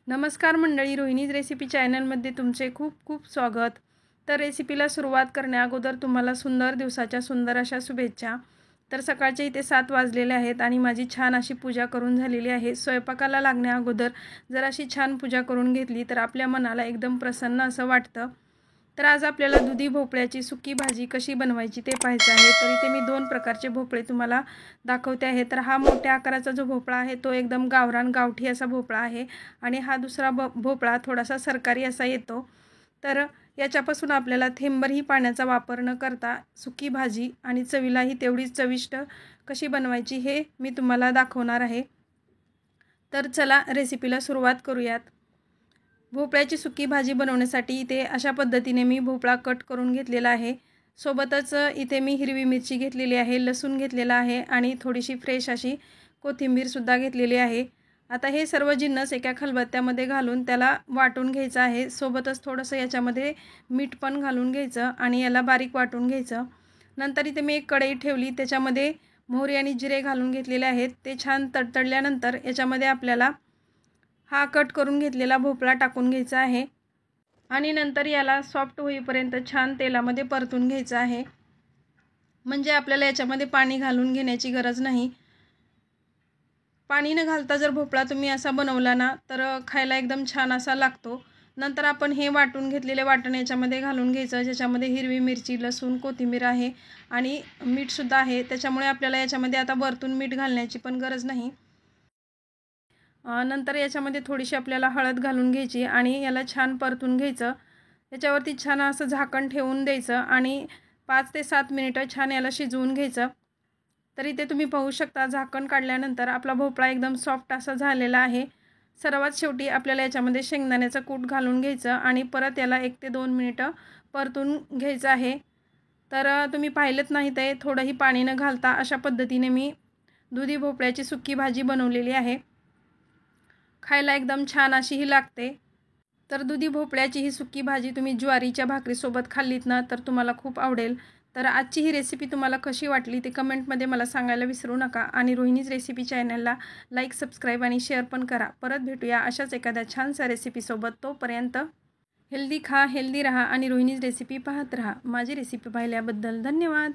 नमस्कार मंडळी, रोहिणीज रेसिपी चॅनलमध्ये तुमचे खूप खूप स्वागत। तर रेसिपीला सुरुवात करण्याअगोदर तुम्हाला सुंदर दिवसाच्या सुंदर अशा शुभेच्छा। तर सकाळचे इथे 7 वाजलेले आहेत आणि माझी छान अशी पूजा करून झालेली आहे। स्वयंपाकाला लागण्याअगोदर जर अशी छान पूजा करून घेतली तर आपल्या मनाला एकदम प्रसन्न असं वाटतं। तर आज आपल्याला दुधी भोपळ्याची सुकी भाजी कशी बनवायची ते पाहायचं आहे। तर इथे मी 2 प्रकारचे भोपळे तुम्हाला दाखवते आहे। तर हा मोठ्या आकाराचा जो भोपळा आहे तो एकदम गावरान गावठी असा भोपळा आहे आणि हा दुसरा भोपळा थोडासा सरकारी असा येतो। तर याच्यापासून आपल्याला थेंबरही पाण्याचा वापर न करता सुकी भाजी आणि चवीलाही तेवढीच चविष्ट कशी बनवायची हे मी तुम्हाला दाखवणार आहे। तर चला रेसिपीला सुरुवात करूयात। भोपळ्याची सुकी भाजी बनवण्यासाठी इथे अशा पद्धतीने मी भोपळा कट करून घेतलेला आहे। सोबतच इथे मी हिरवी मिरची घेतलेली आहे, लसूण घेतलेला आहे आणि थोडीशी फ्रेश अशी कोथिंबीर सुद्धा घेतलेली आहे। आता हे सर्व जिन्नस एका खलबत्त्यामध्ये घालून त्याला वाटून घ्यायचं आहे। सोबतच थोडंसं याच्यामध्ये मीठ पण घालून घ्यायचं आणि याला बारीक वाटून घ्यायचं। नंतर इथे मी एक कढई ठेवली, त्याच्यामध्ये मोहरी आणि जिरे घालून घेतलेले आहेत। ते छान तडतडल्यानंतर याच्यामध्ये आपल्याला हा कट करून घेतलेला भोपळा टाकून घ्यायचा आहे आणि नंतर याला सॉफ्ट होईपर्यंत छान तेलामध्ये परतून घ्यायचं आहे। म्हणजे आपल्याला याच्यामध्ये पाणी घालून घेण्याची गरज नाही। पाणी न घालता जर भोपळा तुम्ही असा बनवला ना तर खायला एकदम छान असा लागतो। नंतर आपण हे वाटून घेतलेले वाटण याच्यामध्ये घालून घ्यायचं, ज्याच्यामध्ये हिरवी मिरची, लसूण, कोथिंबीर आहे आणि मीठ सुद्धा आहे। त्याच्यामुळे आपल्याला याच्यामध्ये आता वरतून मीठ घालण्याची पण गरज नाही। नंतर याच्यामध्ये थोडीशी आपल्याला हळद घालून घ्यायची आणि याला छान परतून घ्यायचं। याच्यावरती छान असं झाकण ठेवून द्यायचं आणि 5 ते 7 मिनिटं छान याला शिजवून घ्यायचं। तर इथे तुम्ही पाहू शकता झाकण काढल्यानंतर आपला भोपळा एकदम सॉफ्ट असा झालेला आहे। सर्वात शेवटी आपल्याला याच्यामध्ये शेंगदाण्याचं कूट घालून घ्यायचं आणि परत याला 1 ते 2 मिनिटं परतून घ्यायचं आहे। तर तुम्ही पाहिलेत नाही ते थोडंही पाणी न घालता अशा पद्धतीने मी दुधी भोपळ्याची सुकी भाजी बनवलेली आहे। खायला एकदम छान अशी ही लागते। तर दुधी भोपळ्याची ही सुकी भाजी तुम्ही ज्वारीच्या भाकरीसोबत खाल्लीत ना तर तुम्हाला खूप आवडेल। तर आजची ही रेसिपी तुम्हाला कशी वाटली ते कमेंटमध्ये मला सांगायला विसरू नका आणि रोहिणीज रेसिपी चॅनलला लाईक, सबस्क्राईब आणि शेअर पण करा। परत भेटूया अशाच एखाद्या छानशा रेसिपीसोबत। तोपर्यंत हेल्दी खा, हेल्दी रहा आणि रोहिणीज रेसिपी पाहत रहा। माझी रेसिपी पाहिल्याबद्दल धन्यवाद।